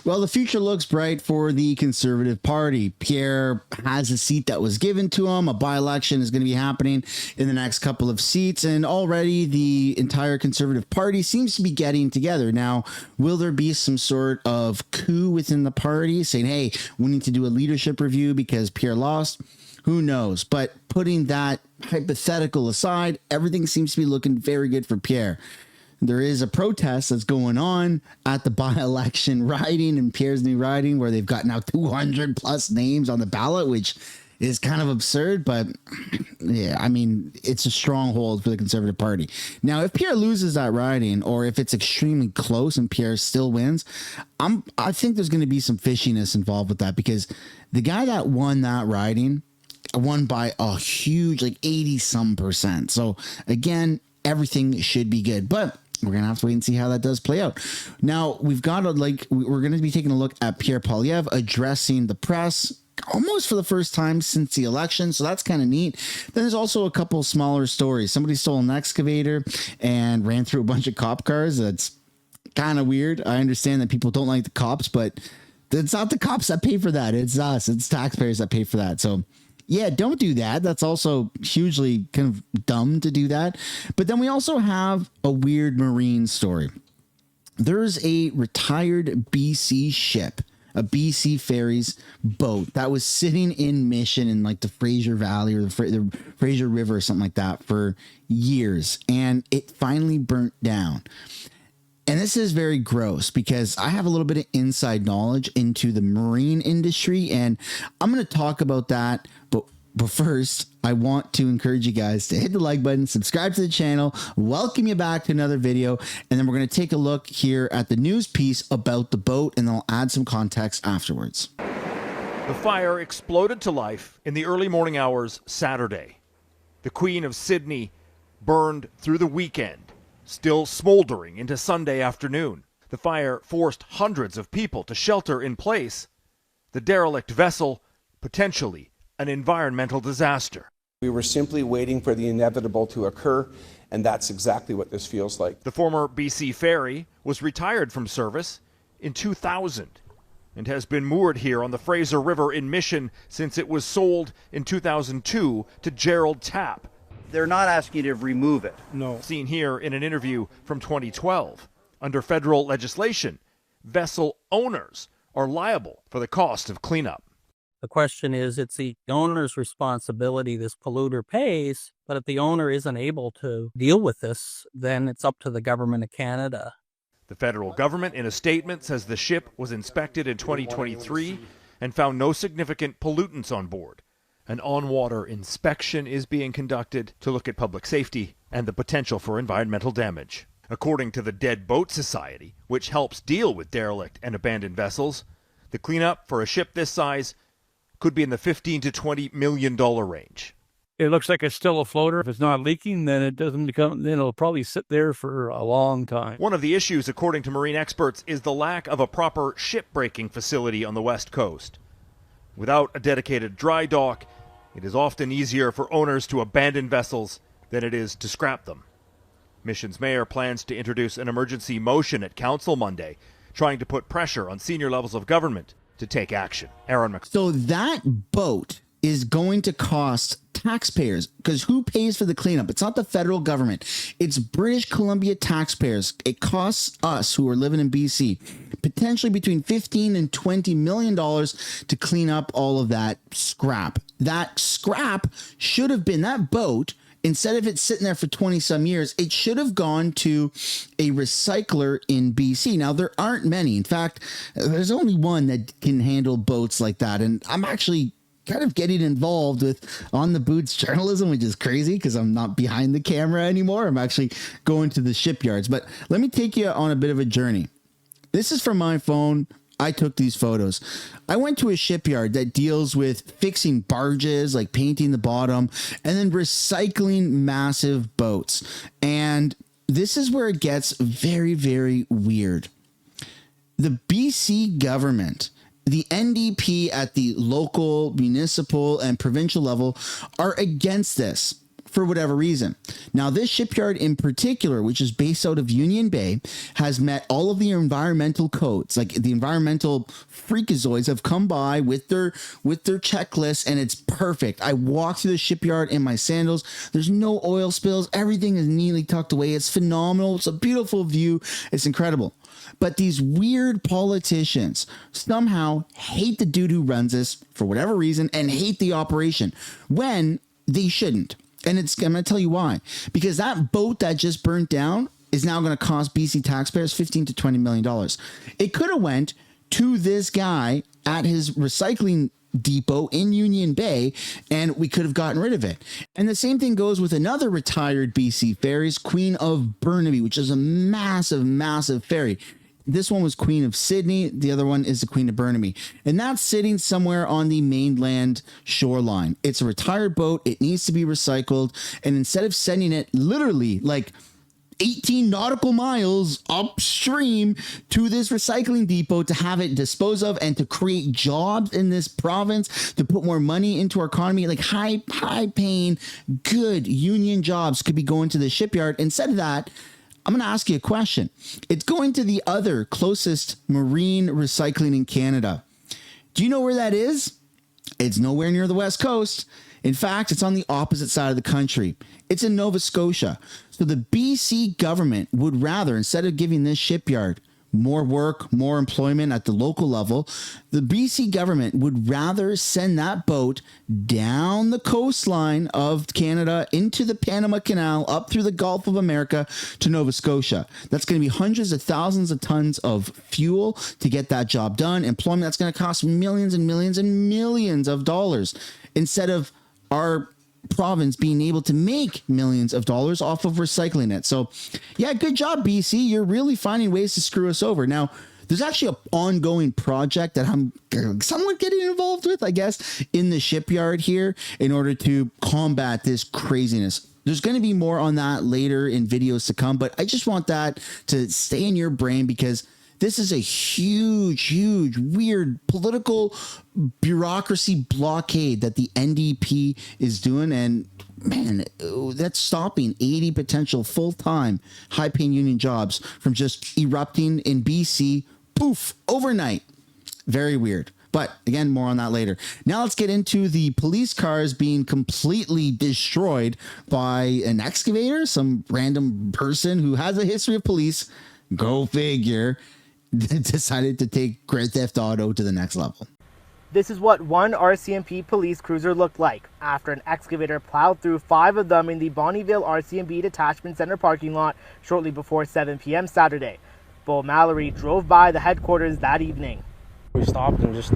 Well, the future looks bright for the Conservative Party. Pierre has a seat that was given to him. A by-election is going to be happening in the next couple of seats, and already the entire Conservative Party seems to be getting together. Now, will there be some sort of coup within the party saying, hey, we need to do a leadership review because Pierre lost? Who knows? But putting that hypothetical aside, everything seems to be looking very good for Pierre. There is a protest that's going on at the by-election riding in Pierre's new riding where they've got now 200 plus names on the ballot, which is kind of absurd. But yeah, I mean, it's a stronghold for the Conservative Party. Now, if Pierre loses that riding or if it's extremely close and Pierre still wins, I think there's going to be some fishiness involved with that, because the guy that won that riding won by a huge, like 80% So again, everything should be good, but we're going to have to wait and see how that does play out. Now, we're going to be taking a look at Pierre Poilievre addressing the press almost for the first time since the election. So that's kind of neat. Then there's also a couple smaller stories. Somebody stole an excavator and ran through a bunch of cop cars. That's kind of weird. I understand that people don't like the cops, but it's not the cops that pay for that. It's us. It's taxpayers that pay for that. So yeah, don't do that. That's also hugely kind of dumb to do that. But then we also have a weird marine story. There's a retired BC ship, a BC Ferries boat that was sitting in Mission in like the Fraser Valley or the Fraser River or something like that for years. And it finally burnt down. And this is very gross because I have a little bit of inside knowledge into the marine industry, and I'm going to talk about that. But first, I want to encourage you guys to hit the like button, subscribe to the channel, welcome you back to another video, and then we're going to take a look here at the news piece about the boat, and then I'll add some context afterwards. The fire exploded to life in the early morning hours Saturday. The Queen of Sydney burned through the weekend, still smoldering into Sunday afternoon. The fire forced hundreds of people to shelter in place. The derelict vessel, potentially an environmental disaster. We were simply waiting for the inevitable to occur, and that's exactly what this feels like. The former BC Ferry was retired from service in 2000 and has been moored here on the Fraser River in Mission since it was sold in 2002 to Gerald Tapp. They're not asking you to remove it. No. Seen here in an interview from 2012. Under federal legislation, vessel owners are liable for the cost of cleanup. The question is, it's the owner's responsibility. This polluter pays, but if the owner isn't able to deal with this, then it's up to the government of Canada. The federal government, in a statement, says the ship was inspected in 2023 and found no significant pollutants on board. An on-water inspection is being conducted to look at public safety and the potential for environmental damage. According to the Dead Boat Society, which helps deal with derelict and abandoned vessels, the cleanup for a ship this size could be in the $15 to $20 million range. It looks like it's still a floater. If it's not leaking, then then it'll probably sit there for a long time. One of the issues, according to marine experts, is the lack of a proper shipbreaking facility on the West Coast. Without a dedicated dry dock, it is often easier for owners to abandon vessels than it is to scrap them. Mission's mayor plans to introduce an emergency motion at council Monday, trying to put pressure on senior levels of government to take action. Aaron McCall. So that boat is going to cost taxpayers, because who pays for the cleanup? It's not the federal government. It's British Columbia taxpayers. It costs us who are living in BC potentially between $15 and $20 million to clean up all of that scrap. That scrap should have been, that boat, instead of it sitting there for 20 some years, it should have gone to a recycler in BC. Now, there aren't many. In fact, there's only one that can handle boats like that. And I'm actually kind of getting involved with on the boots journalism, which is crazy because I'm not behind the camera anymore. I'm actually going to the shipyards. But let me take you on a bit of a journey. This is from my phone. I took these photos. I went to a shipyard that deals with fixing barges, like painting the bottom, and then recycling massive boats. And this is where it gets very, very weird. The BC government, the NDP at the local, municipal, and provincial level are against this for whatever reason. Now, this shipyard in particular, which is based out of Union Bay, has met all of the environmental codes. Like, the environmental freakazoids have come by with their checklist, and it's perfect. I walk through the shipyard in my sandals. There's no oil spills. Everything is neatly tucked away. It's phenomenal. It's a beautiful view. It's incredible. But these weird politicians somehow hate the dude who runs this for whatever reason and hate the operation when they shouldn't. And I'm going to tell you why. Because that boat that just burnt down is now going to cost BC taxpayers $15 to $20 million. It could have went to this guy at his recycling depot in Union Bay, and we could have gotten rid of it. And the same thing goes with another retired BC ferries, Queen of Burnaby, which is a massive, massive ferry. This one was Queen of Sydney. The other one is the Queen of Burnaby. And that's sitting somewhere on the mainland shoreline. It's a retired boat. It needs to be recycled. And instead of sending it literally like 18 nautical miles upstream to this recycling depot to have it disposed of and to create jobs in this province, to put more money into our economy, like high paying, good union jobs could be going to the shipyard. Instead of that, I'm going to ask you a question. It's going to the other closest marine recycling in Canada. Do you know where that is? It's nowhere near the West Coast. In fact, it's on the opposite side of the country. It's in Nova Scotia. So the BC government would rather, instead of giving this shipyard more work, more employment at the local level, the BC government would rather send that boat down the coastline of Canada into the Panama Canal, up through the Gulf of America to Nova Scotia. That's going to be hundreds of thousands of tons of fuel to get that job done. Employment that's going to cost millions and millions and millions of dollars, instead of our province being able to make millions of dollars off of recycling it. So yeah, good job, BC. You're really finding ways to screw us over. Now, there's actually an ongoing project that I'm somewhat getting involved with, I guess, in the shipyard here in order to combat this craziness. There's going to be more on that later in videos to come, but I just want that to stay in your brain because this is a huge, huge, weird political bureaucracy blockade that the NDP is doing. And man, that's stopping 80 potential full-time high-paying union jobs from just erupting in BC, poof, overnight. Very weird. But again, more on that later. Now let's get into the police cars being completely destroyed by an excavator, some random person who has a history of police. Go figure. Decided to take Grand Theft Auto to the next level. This is what one RCMP police cruiser looked like after an excavator plowed through 5 of them in the Bonnyville RCMP Detachment Center parking lot shortly before 7 p.m. Saturday. Bo Mallory drove by the headquarters that evening. We stopped and just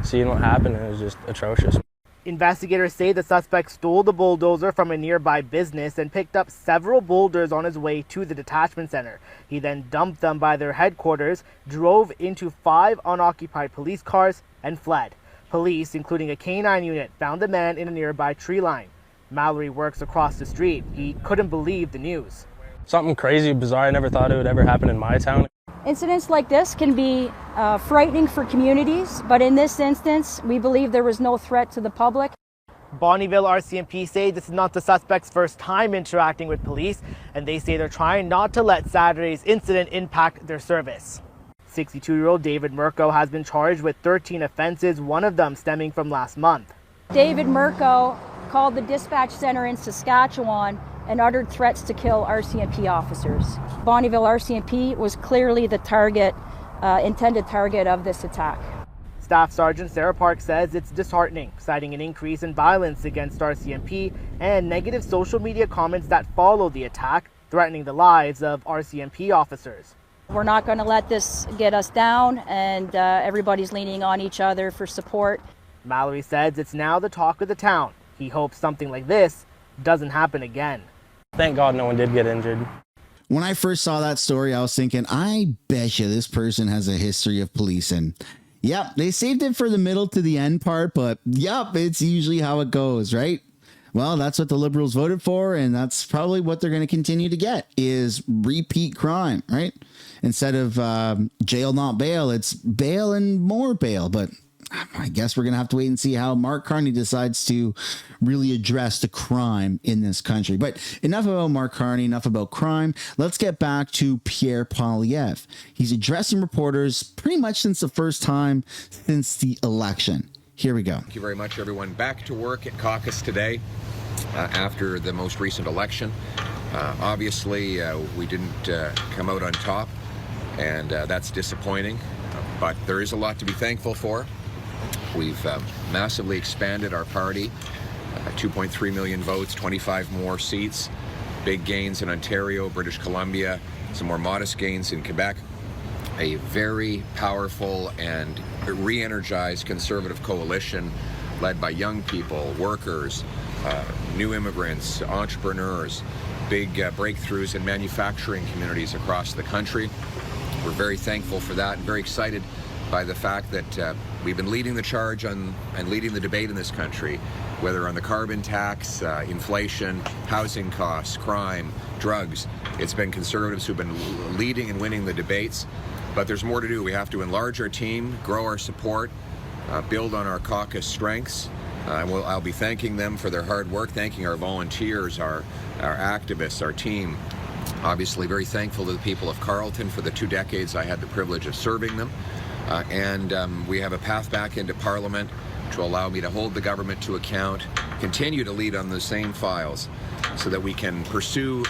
seeing what happened, and it was just atrocious. Investigators say the suspect stole the bulldozer from a nearby business and picked up several boulders on his way to the detachment center. He then dumped them by their headquarters, drove into 5 unoccupied police cars, and fled. Police, including a K9 unit, found the man in a nearby tree line. Mallory works across the street. He couldn't believe the news. Something crazy, bizarre. I never thought it would ever happen in my town. Incidents like this can be frightening for communities, but in this instance, we believe there was no threat to the public. Bonnyville RCMP say this is not the suspect's first time interacting with police, and they say they're trying not to let Saturday's incident impact their service. 62-year-old David Mirko has been charged with 13 offenses, one of them stemming from last month. David Mirko called the dispatch center in Saskatchewan and uttered threats to kill RCMP officers. Bonnyville RCMP was clearly the intended target of this attack. Staff Sergeant Sarah Park says it's disheartening, citing an increase in violence against RCMP and negative social media comments that follow the attack, threatening the lives of RCMP officers. We're not going to let this get us down, and everybody's leaning on each other for support. Mallory says it's now the talk of the town. He hopes something like this doesn't happen again. Thank God no one did get injured. When I first saw that story, I was thinking, I bet you this person has a history of policing. Yep, they saved it for the middle to the end part, but yep, it's usually how it goes, right? Well, that's what the Liberals voted for, and that's probably what they're going to continue to get, is repeat crime, right? Instead of jail, not bail, it's bail and more bail. But I guess we're going to have to wait and see how Mark Carney decides to really address the crime in this country. But enough about Mark Carney, enough about crime. Let's get back to Pierre Poilievre. He's addressing reporters pretty much since the first time since the election. Here we go. Thank you very much, everyone. Back to work at caucus today after the most recent election. Obviously, we didn't come out on top, and that's disappointing. But there is a lot to be thankful for. We've massively expanded our party, 2.3 million votes, 25 more seats, big gains in Ontario, British Columbia, some more modest gains in Quebec. A very powerful and re-energized Conservative coalition led by young people, workers, new immigrants, entrepreneurs, big breakthroughs in manufacturing communities across the country. We're very thankful for that and very excited by the fact that we've been leading the charge on and leading the debate in this country, whether on the carbon tax, inflation, housing costs, crime, drugs. It's been Conservatives who've been leading and winning the debates, but there's more to do. We have to enlarge our team, grow our support, build on our caucus strengths. I'll be thanking them for their hard work, thanking our volunteers, our activists, our team. Obviously very thankful to the people of Carleton for the 2 decades I had the privilege of serving them. We have a path back into Parliament to allow me to hold the government to account, continue to lead on the same files so that we can pursue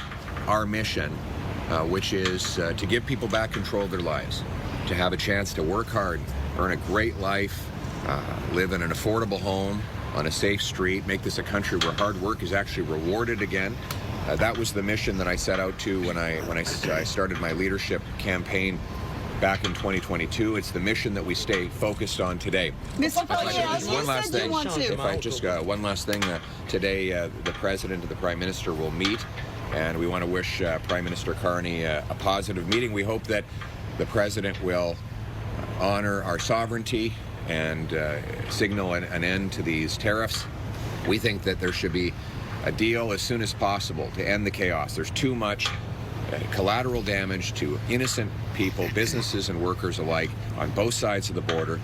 our mission, which is to give people back control of their lives, to have a chance to work hard, earn a great life, live in an affordable home, on a safe street, make this a country where hard work is actually rewarded again. That was the mission that I set out to when I started my leadership campaign back in 2022. It's the mission that we stay focused on today. Mr. Poilievre, one last thing. If I just one last thing, today the President and the Prime Minister will meet, and we want to wish Prime Minister Carney a positive meeting. We hope that the President will honor our sovereignty and signal an end to these tariffs. We think that there should be a deal as soon as possible to end the chaos. There's too much collateral damage to innocent people, businesses and workers alike on both sides of the border.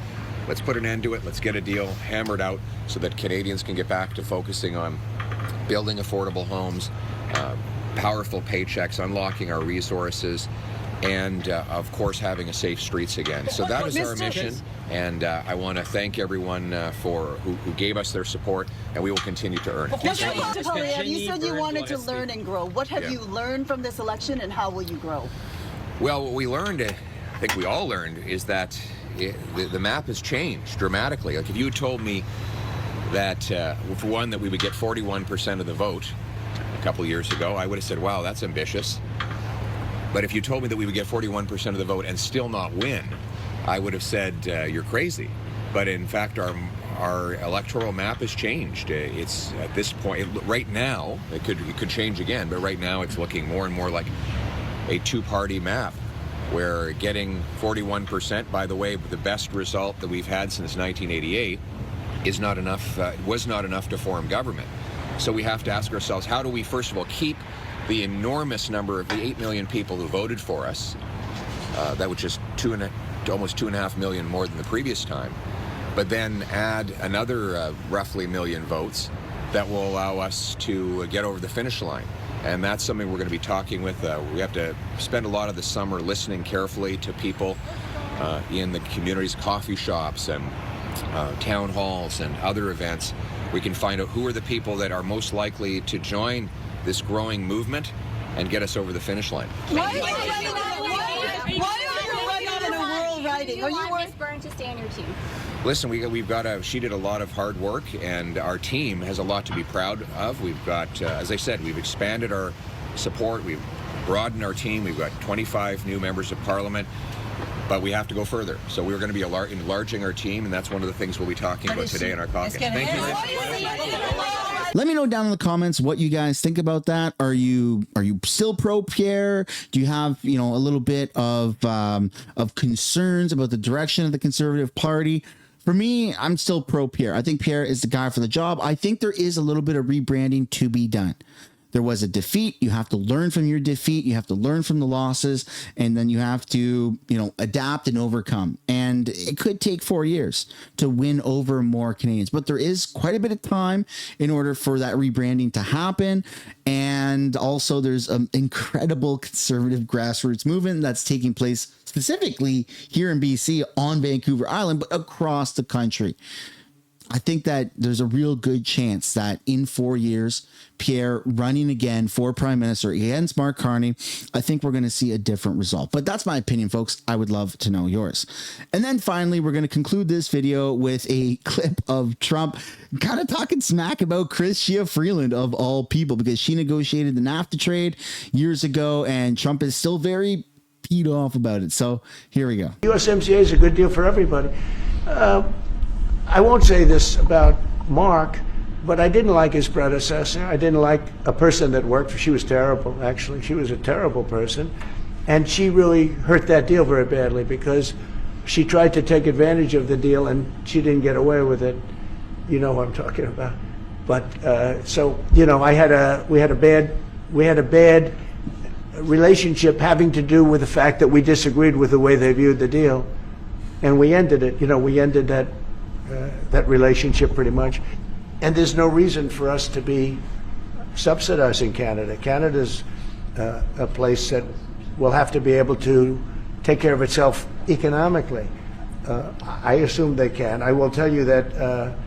Let's put an end to it. Let's get a deal hammered out so that Canadians can get back to focusing on building affordable homes, powerful paychecks, unlocking our resources, and of course having a safe streets again. So that is our mission, and I want to thank everyone who gave us their support, and we will continue to earn it. Mr. Poilievre, you said you wanted to learn and grow. What have you learned from this election, and how will you grow? Well, what we learned, I think we all learned, is that the map has changed dramatically. Like if you had told me that, for one, that we would get 41% of the vote a couple years ago, I would have said, wow, that's ambitious. But if you told me that we would get 41% of the vote and still not win, I would have said, you're crazy. But in fact, our electoral map has changed. It's at this point, right now, it could change again, but right now it's looking more and more like a two-party map, where getting 41%, by the way, the best result that we've had since 1988, is not enough, was not enough to form government. So we have to ask ourselves, how do we, first of all, keep the enormous number of the 8 million people who voted for us, that was just almost 2.5 million more than the previous time, but then add another roughly 1 million votes that will allow us to get over the finish line. And that's something we're going to be talking with. We have to spend a lot of the summer listening carefully to people in the communities, coffee shops and town halls and other events. We can find out who are the people that are most likely to join this growing movement and get us over the finish line. Why are you running in a rural riding? Do you want Ms. Byrne to stay on your team? Listen, she did a lot of hard work, and our team has a lot to be proud of. We've got, as I said, we've expanded our support, we've broadened our team, we've got 25 new members of Parliament, but we have to go further. So we're going to be enlarging our team, and that's one of the things we'll be talking about today in our caucus. Thank you very much. Let me know down in the comments what you guys think about that. Are you still pro Pierre? Do you have a little bit of concerns about the direction of the Conservative Party? For me, I'm still pro Pierre. I think Pierre is the guy for the job. I think there is a little bit of rebranding to be done. there was a defeat. You have to learn from your defeat. You have to learn from the losses, and then you have to, adapt and overcome. And it could take 4 years to win over more Canadians, but there is quite a bit of time in order for that rebranding to happen. And also there's an incredible conservative grassroots movement that's taking place specifically here in BC on Vancouver Island, but across the country. I think that there's a real good chance that in 4 years, Pierre running again for prime minister against Mark Carney, I think we're going to see a different result. But that's my opinion, folks. I would love to know yours. And then finally, we're going to conclude this video with a clip of Trump kind of talking smack about Chrystia Freeland of all people, because she negotiated the NAFTA trade years ago, and Trump is still very peed off about it. So here we go. USMCA is a good deal for everybody. I won't say this about Mark, but I didn't like his predecessor. I didn't like a person that worked for. She was terrible, actually. She was a terrible person. And she really hurt that deal very badly because she tried to take advantage of the deal and she didn't get away with it. You know what I'm talking about. But we had a bad relationship having to do with the fact that we disagreed with the way they viewed the deal. And we ended it. We ended that relationship pretty much. And there's no reason for us to be subsidizing Canada. Canada's a place that will have to be able to take care of itself economically. I assume they can. I will tell you that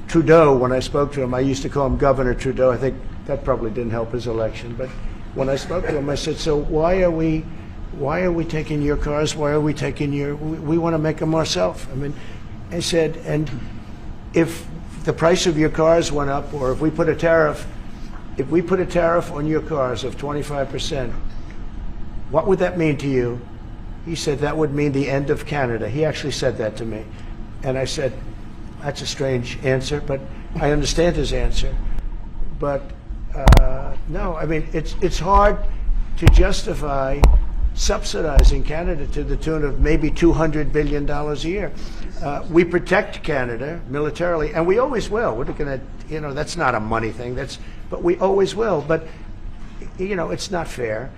Trudeau, when I spoke to him, I used to call him Governor Trudeau. I think that probably didn't help his election. But when I spoke to him, I said, so why are we taking your cars? Why are we taking we want to make them ourselves. I mean, I said, and if the price of your cars went up, or if we put a tariff on your cars of 25%, what would that mean to you? He said, that would mean the end of Canada. He actually said that to me. And I said, that's a strange answer, but I understand his answer. But no, I mean, it's hard to justify subsidizing Canada to the tune of maybe $200 billion a year. We protect Canada militarily, and we always will. We're going to, that's not a money thing. But we always will. But, it's not fair.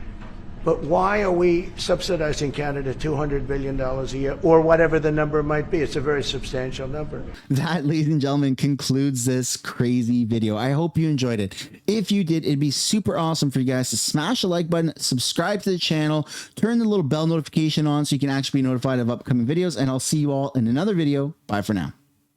But why are we subsidizing Canada $200 billion a year, or whatever the number might be? It's a very substantial number. That, ladies and gentlemen, concludes this crazy video. I hope you enjoyed it. If you did, it'd be super awesome for you guys to smash the like button, subscribe to the channel, turn the little bell notification on so you can actually be notified of upcoming videos, and I'll see you all in another video. Bye for now.